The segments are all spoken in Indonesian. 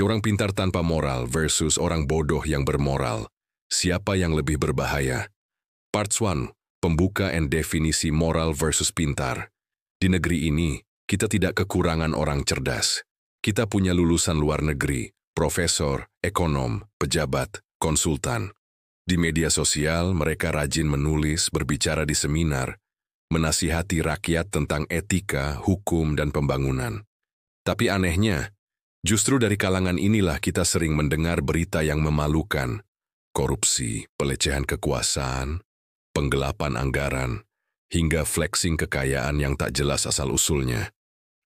Orang pintar tanpa moral versus orang bodoh yang bermoral. Siapa yang lebih berbahaya? Part 1. Pembuka and definisi moral versus pintar. Di negeri ini, kita tidak kekurangan orang cerdas. Kita punya lulusan luar negeri, profesor, ekonom, pejabat, konsultan. Di media sosial, mereka rajin menulis, berbicara di seminar, menasihati rakyat tentang etika, hukum, dan pembangunan. Tapi anehnya, justru dari kalangan inilah kita sering mendengar berita yang memalukan. Korupsi, pelecehan kekuasaan, penggelapan anggaran, hingga flexing kekayaan yang tak jelas asal-usulnya.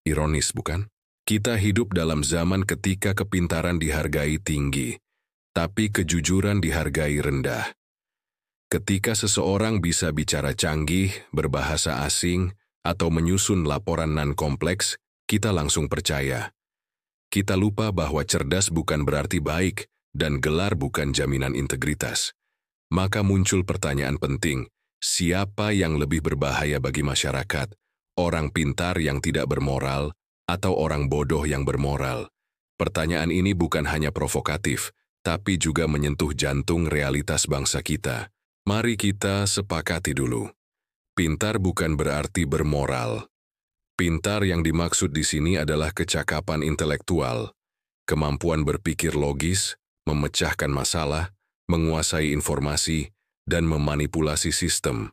Ironis, bukan? Kita hidup dalam zaman ketika kepintaran dihargai tinggi, tapi kejujuran dihargai rendah. Ketika seseorang bisa bicara canggih, berbahasa asing, atau menyusun laporan non-kompleks, kita langsung percaya. Kita lupa bahwa cerdas bukan berarti baik, dan gelar bukan jaminan integritas. Maka muncul pertanyaan penting, siapa yang lebih berbahaya bagi masyarakat? Orang pintar yang tidak bermoral, atau orang bodoh yang bermoral? Pertanyaan ini bukan hanya provokatif, tapi juga menyentuh jantung realitas bangsa kita. Mari kita sepakati dulu. Pintar bukan berarti bermoral. Pintar yang dimaksud di sini adalah kecakapan intelektual, kemampuan berpikir logis, memecahkan masalah, menguasai informasi, dan memanipulasi sistem.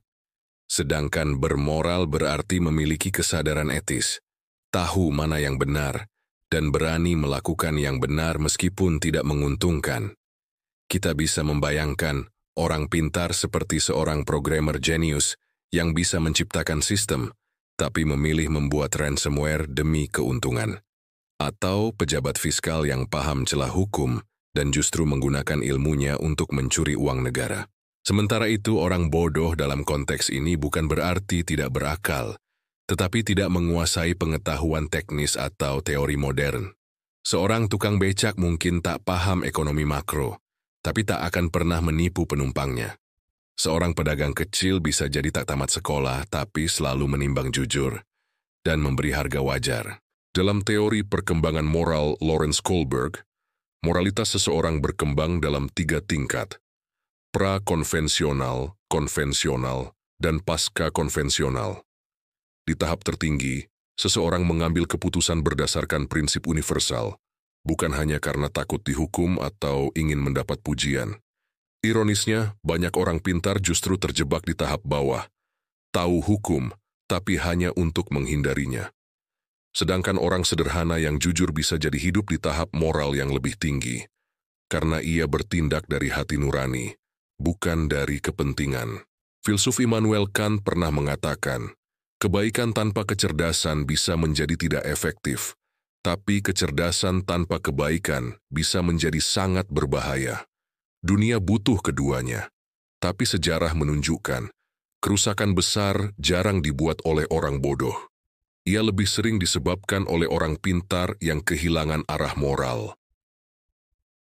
Sedangkan bermoral berarti memiliki kesadaran etis, tahu mana yang benar, dan berani melakukan yang benar meskipun tidak menguntungkan. Kita bisa membayangkan orang pintar seperti seorang programmer jenius yang bisa menciptakan sistem, tapi memilih membuat ransomware demi keuntungan. Atau pejabat fiskal yang paham celah hukum dan justru menggunakan ilmunya untuk mencuri uang negara. Sementara itu, orang bodoh dalam konteks ini bukan berarti tidak berakal, tetapi tidak menguasai pengetahuan teknis atau teori modern. Seorang tukang becak mungkin tak paham ekonomi makro, tapi tak akan pernah menipu penumpangnya. Seorang pedagang kecil bisa jadi tak tamat sekolah, tapi selalu menimbang jujur dan memberi harga wajar. Dalam teori perkembangan moral Lawrence Kohlberg, moralitas seseorang berkembang dalam 3 tingkat: pra-konvensional, konvensional, dan pasca-konvensional. Di tahap tertinggi, seseorang mengambil keputusan berdasarkan prinsip universal, bukan hanya karena takut dihukum atau ingin mendapat pujian. Ironisnya, banyak orang pintar justru terjebak di tahap bawah, tahu hukum, tapi hanya untuk menghindarinya. Sedangkan orang sederhana yang jujur bisa jadi hidup di tahap moral yang lebih tinggi, karena ia bertindak dari hati nurani, bukan dari kepentingan. Filsuf Immanuel Kant pernah mengatakan, kebaikan tanpa kecerdasan bisa menjadi tidak efektif, tapi kecerdasan tanpa kebaikan bisa menjadi sangat berbahaya. Dunia butuh keduanya, tapi sejarah menunjukkan, kerusakan besar jarang dibuat oleh orang bodoh. Ia lebih sering disebabkan oleh orang pintar yang kehilangan arah moral.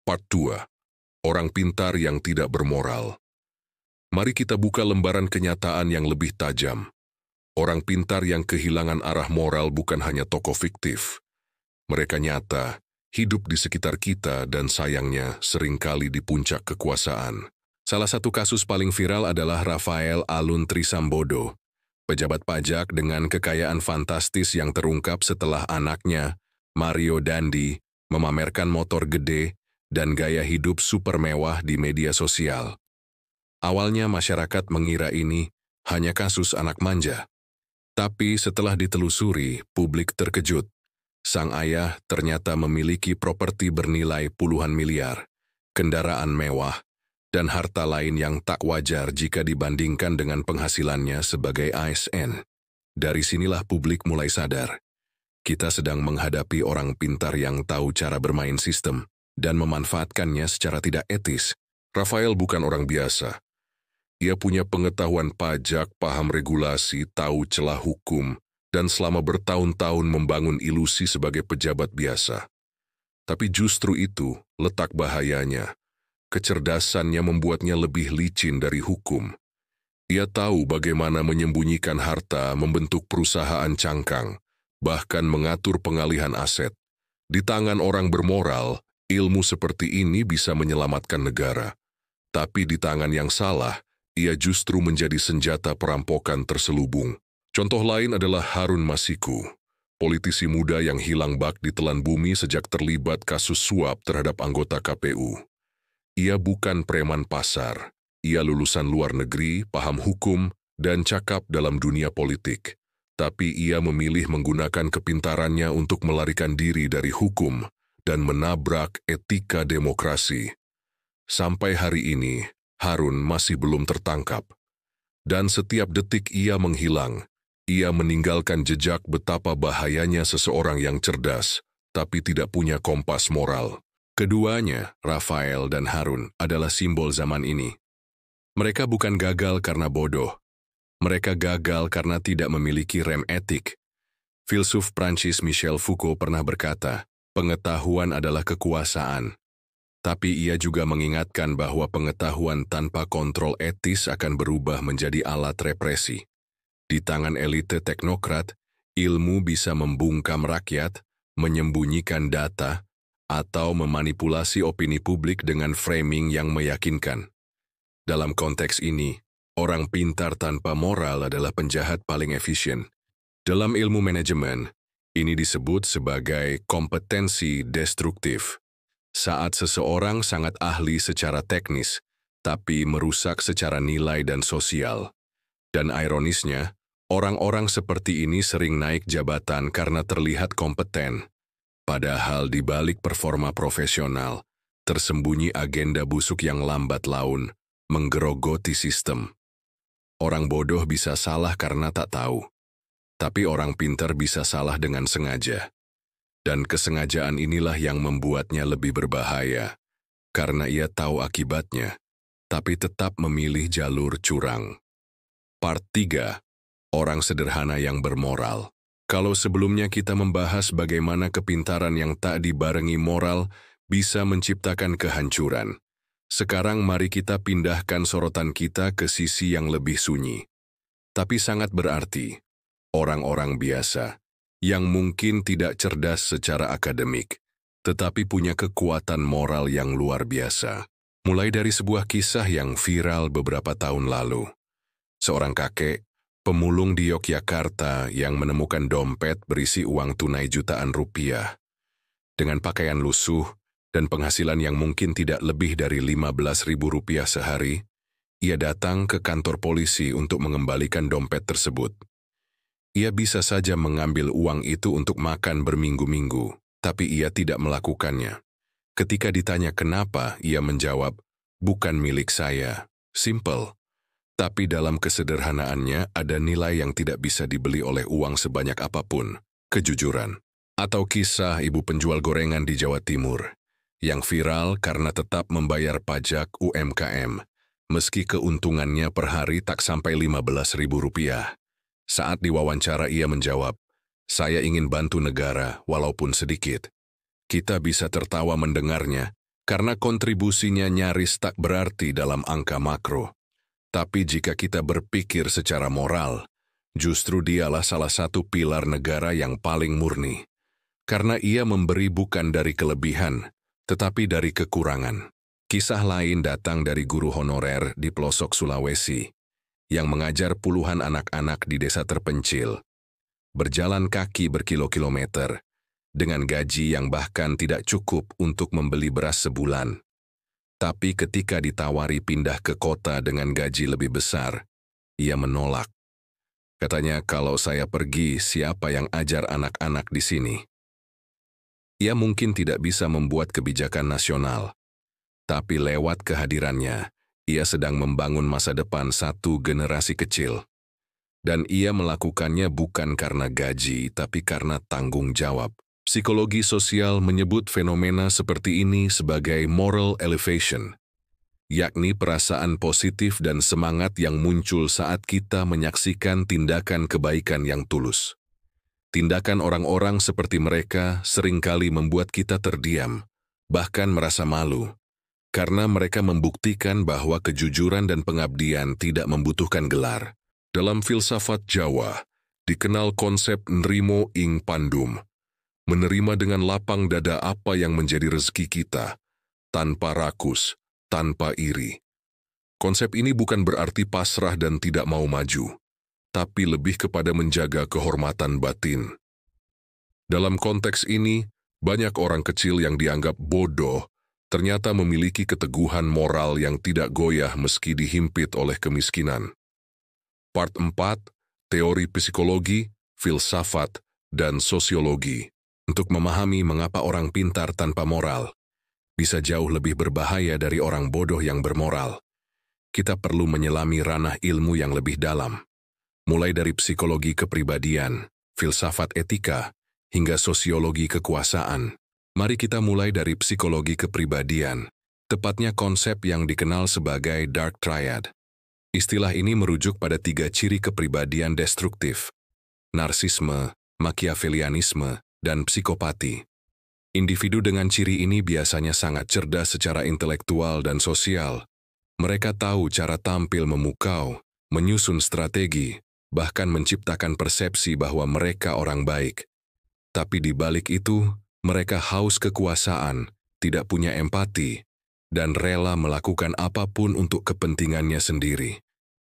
Part 2. Orang pintar yang tidak bermoral. Mari kita buka lembaran kenyataan yang lebih tajam. Orang pintar yang kehilangan arah moral bukan hanya tokoh fiktif. Mereka nyata, hidup di sekitar kita dan sayangnya seringkali di puncak kekuasaan. Salah satu kasus paling viral adalah Rafael Alun Trisambodo, pejabat pajak dengan kekayaan fantastis yang terungkap setelah anaknya, Mario Dandi, memamerkan motor gede dan gaya hidup super mewah di media sosial. Awalnya masyarakat mengira ini hanya kasus anak manja. Tapi setelah ditelusuri, publik terkejut. Sang ayah ternyata memiliki properti bernilai puluhan miliar, kendaraan mewah, dan harta lain yang tak wajar jika dibandingkan dengan penghasilannya sebagai ASN. Dari sinilah publik mulai sadar. Kita sedang menghadapi orang pintar yang tahu cara bermain sistem dan memanfaatkannya secara tidak etis. Rafael bukan orang biasa. Ia punya pengetahuan pajak, paham regulasi, tahu celah hukum, dan selama bertahun-tahun membangun ilusi sebagai pejabat biasa. Tapi justru itu letak bahayanya. Kecerdasannya membuatnya lebih licin dari hukum. Ia tahu bagaimana menyembunyikan harta, membentuk perusahaan cangkang, bahkan mengatur pengalihan aset. Di tangan orang bermoral, Ilmu seperti ini bisa menyelamatkan negara, tapi di tangan yang salah, ia justru menjadi senjata perampokan terselubung. Contoh lain adalah Harun Masiku, politisi muda yang hilang bak di telan bumi sejak terlibat kasus suap terhadap anggota KPU. Ia bukan preman pasar, ia lulusan luar negeri, paham hukum, dan cakap dalam dunia politik. Tapi ia memilih menggunakan kepintarannya untuk melarikan diri dari hukum dan menabrak etika demokrasi. Sampai hari ini, Harun masih belum tertangkap. Dan setiap detik ia menghilang, ia meninggalkan jejak betapa bahayanya seseorang yang cerdas, tapi tidak punya kompas moral. Keduanya, Rafael dan Harun, adalah simbol zaman ini. Mereka bukan gagal karena bodoh. Mereka gagal karena tidak memiliki rem etik. Filsuf Prancis Michel Foucault pernah berkata, pengetahuan adalah kekuasaan. Tapi ia juga mengingatkan bahwa pengetahuan tanpa kontrol etis akan berubah menjadi alat represi. Di tangan elite teknokrat, ilmu bisa membungkam rakyat, menyembunyikan data, atau memanipulasi opini publik dengan framing yang meyakinkan. Dalam konteks ini, orang pintar tanpa moral adalah penjahat paling efisien. Dalam ilmu manajemen, ini disebut sebagai kompetensi destruktif. Saat seseorang sangat ahli secara teknis, tapi merusak secara nilai dan sosial. Dan ironisnya, orang-orang seperti ini sering naik jabatan karena terlihat kompeten. Padahal di balik performa profesional, tersembunyi agenda busuk yang lambat laun, menggerogoti sistem. Orang bodoh bisa salah karena tak tahu. Tapi orang pintar bisa salah dengan sengaja. Dan kesengajaan inilah yang membuatnya lebih berbahaya, karena ia tahu akibatnya, tapi tetap memilih jalur curang. Part 3. Orang sederhana yang bermoral. Kalau sebelumnya kita membahas bagaimana kepintaran yang tak dibarengi moral bisa menciptakan kehancuran, sekarang mari kita pindahkan sorotan kita ke sisi yang lebih sunyi. Tapi sangat berarti, orang-orang biasa, yang mungkin tidak cerdas secara akademik, tetapi punya kekuatan moral yang luar biasa. Mulai dari sebuah kisah yang viral beberapa tahun lalu. Seorang kakek, pemulung di Yogyakarta yang menemukan dompet berisi uang tunai jutaan rupiah. Dengan pakaian lusuh dan penghasilan yang mungkin tidak lebih dari Rp15.000 sehari, ia datang ke kantor polisi untuk mengembalikan dompet tersebut. Ia bisa saja mengambil uang itu untuk makan berminggu-minggu, tapi ia tidak melakukannya. Ketika ditanya kenapa, ia menjawab, bukan milik saya. Simple. Tapi dalam kesederhanaannya ada nilai yang tidak bisa dibeli oleh uang sebanyak apapun, kejujuran. Atau kisah ibu penjual gorengan di Jawa Timur, yang viral karena tetap membayar pajak UMKM, meski keuntungannya per hari tak sampai Rp15.000. Saat diwawancara ia menjawab, saya ingin bantu negara walaupun sedikit. Kita bisa tertawa mendengarnya karena kontribusinya nyaris tak berarti dalam angka makro. Tapi jika kita berpikir secara moral, justru dialah salah satu pilar negara yang paling murni. Karena ia memberi bukan dari kelebihan, tetapi dari kekurangan. Kisah lain datang dari guru honorer di pelosok Sulawesi, yang mengajar puluhan anak-anak di desa terpencil, berjalan kaki berkilo-kilometer, dengan gaji yang bahkan tidak cukup untuk membeli beras sebulan. Tapi ketika ditawari pindah ke kota dengan gaji lebih besar, ia menolak. Katanya, kalau saya pergi, siapa yang ajar anak-anak di sini? Ia mungkin tidak bisa membuat kebijakan nasional, tapi lewat kehadirannya, ia sedang membangun masa depan satu generasi kecil. Dan ia melakukannya bukan karena gaji, tapi karena tanggung jawab. Psikologi sosial menyebut fenomena seperti ini sebagai moral elevation, yakni perasaan positif dan semangat yang muncul saat kita menyaksikan tindakan kebaikan yang tulus. Tindakan orang-orang seperti mereka seringkali membuat kita terdiam, bahkan merasa malu. Karena mereka membuktikan bahwa kejujuran dan pengabdian tidak membutuhkan gelar. Dalam filsafat Jawa, dikenal konsep nrimo ing pandum, menerima dengan lapang dada apa yang menjadi rezeki kita, tanpa rakus, tanpa iri. Konsep ini bukan berarti pasrah dan tidak mau maju, tapi lebih kepada menjaga kehormatan batin. Dalam konteks ini, banyak orang kecil yang dianggap bodoh ternyata memiliki keteguhan moral yang tidak goyah meski dihimpit oleh kemiskinan. Part 4, Teori Psikologi, Filsafat, dan Sosiologi. Untuk memahami mengapa orang pintar tanpa moral bisa jauh lebih berbahaya dari orang bodoh yang bermoral, kita perlu menyelami ranah ilmu yang lebih dalam, mulai dari psikologi kepribadian, filsafat etika, hingga sosiologi kekuasaan. Mari kita mulai dari psikologi kepribadian, tepatnya konsep yang dikenal sebagai Dark Triad. Istilah ini merujuk pada 3 ciri kepribadian destruktif: narsisme, machiavellianisme, dan psikopati. Individu dengan ciri ini biasanya sangat cerdas secara intelektual dan sosial. Mereka tahu cara tampil memukau, menyusun strategi, bahkan menciptakan persepsi bahwa mereka orang baik. Tapi di balik itu, mereka haus kekuasaan, tidak punya empati, dan rela melakukan apapun untuk kepentingannya sendiri.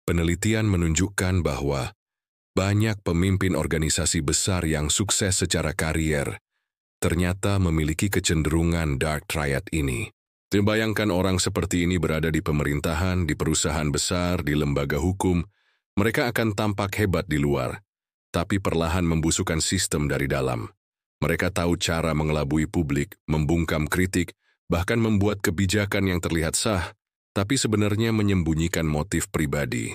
Penelitian menunjukkan bahwa banyak pemimpin organisasi besar yang sukses secara karier ternyata memiliki kecenderungan Dark Triad ini. Bayangkan orang seperti ini berada di pemerintahan, di perusahaan besar, di lembaga hukum. Mereka akan tampak hebat di luar, tapi perlahan membusukkan sistem dari dalam. Mereka tahu cara mengelabui publik, membungkam kritik, bahkan membuat kebijakan yang terlihat sah, tapi sebenarnya menyembunyikan motif pribadi.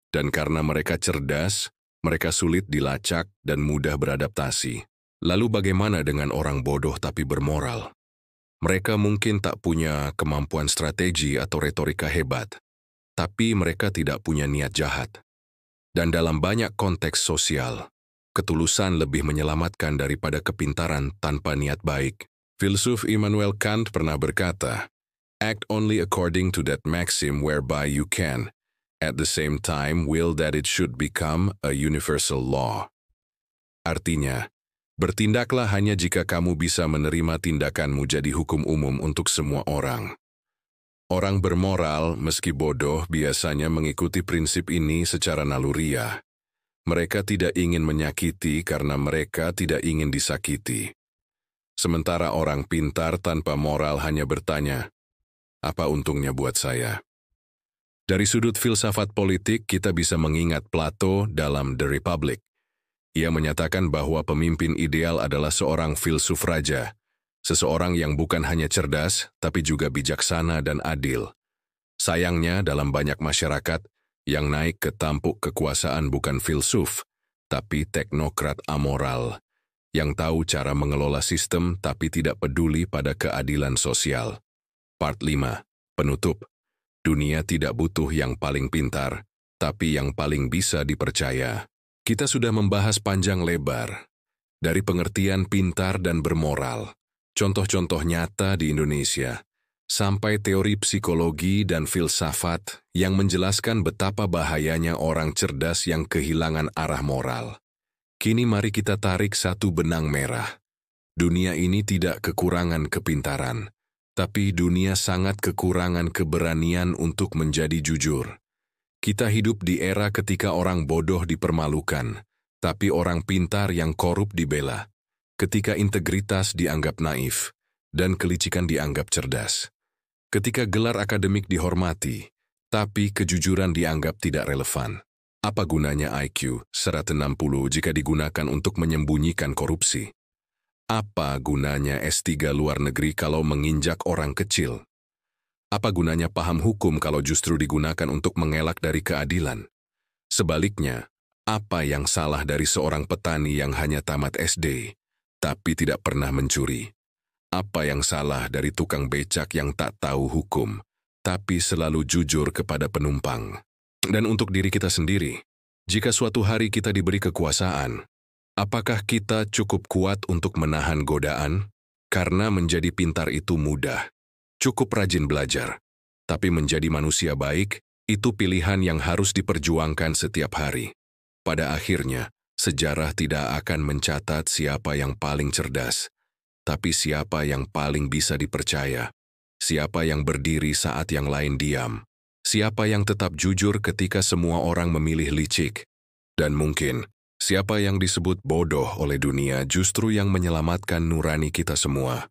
Dan karena mereka cerdas, mereka sulit dilacak dan mudah beradaptasi. Lalu bagaimana dengan orang bodoh tapi bermoral? Mereka mungkin tak punya kemampuan strategi atau retorika hebat, tapi mereka tidak punya niat jahat. Dan dalam banyak konteks sosial, ketulusan lebih menyelamatkan daripada kepintaran tanpa niat baik. Filsuf Immanuel Kant pernah berkata, "Act only according to that maxim whereby you can, at the same time will that it should become a universal law." Artinya, bertindaklah hanya jika kamu bisa menerima tindakanmu jadi hukum umum untuk semua orang. Orang bermoral, meski bodoh, biasanya mengikuti prinsip ini secara naluriah. Mereka tidak ingin menyakiti karena mereka tidak ingin disakiti. Sementara orang pintar tanpa moral hanya bertanya, "Apa untungnya buat saya?" Dari sudut filsafat politik, kita bisa mengingat Plato dalam The Republic. Ia menyatakan bahwa pemimpin ideal adalah seorang filsuf raja, seseorang yang bukan hanya cerdas, tapi juga bijaksana dan adil. Sayangnya, dalam banyak masyarakat, yang naik ke tampuk kekuasaan bukan filsuf, tapi teknokrat amoral, yang tahu cara mengelola sistem tapi tidak peduli pada keadilan sosial. Part 5. Penutup. Dunia tidak butuh yang paling pintar, tapi yang paling bisa dipercaya. Kita sudah membahas panjang lebar, dari pengertian pintar dan bermoral, contoh-contoh nyata di Indonesia, sampai teori psikologi dan filsafat yang menjelaskan betapa bahayanya orang cerdas yang kehilangan arah moral. Kini mari kita tarik satu benang merah. Dunia ini tidak kekurangan kepintaran, tapi dunia sangat kekurangan keberanian untuk menjadi jujur. Kita hidup di era ketika orang bodoh dipermalukan, tapi orang pintar yang korup dibela. Ketika integritas dianggap naif, dan kelicikan dianggap cerdas. Ketika gelar akademik dihormati, tapi kejujuran dianggap tidak relevan. Apa gunanya IQ 160 jika digunakan untuk menyembunyikan korupsi? Apa gunanya S3 luar negeri kalau menginjak orang kecil? Apa gunanya paham hukum kalau justru digunakan untuk mengelak dari keadilan? Sebaliknya, apa yang salah dari seorang petani yang hanya tamat SD, tapi tidak pernah mencuri? Apa yang salah dari tukang becak yang tak tahu hukum, tapi selalu jujur kepada penumpang? Dan untuk diri kita sendiri, jika suatu hari kita diberi kekuasaan, apakah kita cukup kuat untuk menahan godaan? Karena menjadi pintar itu mudah. Cukup rajin belajar, tapi menjadi manusia baik, itu pilihan yang harus diperjuangkan setiap hari. Pada akhirnya, Sejarah tidak akan mencatat siapa yang paling cerdas, tapi siapa yang paling bisa dipercaya. Siapa yang berdiri saat yang lain diam. Siapa yang tetap jujur ketika semua orang memilih licik. Dan mungkin, siapa yang disebut bodoh oleh dunia justru yang menyelamatkan nurani kita semua.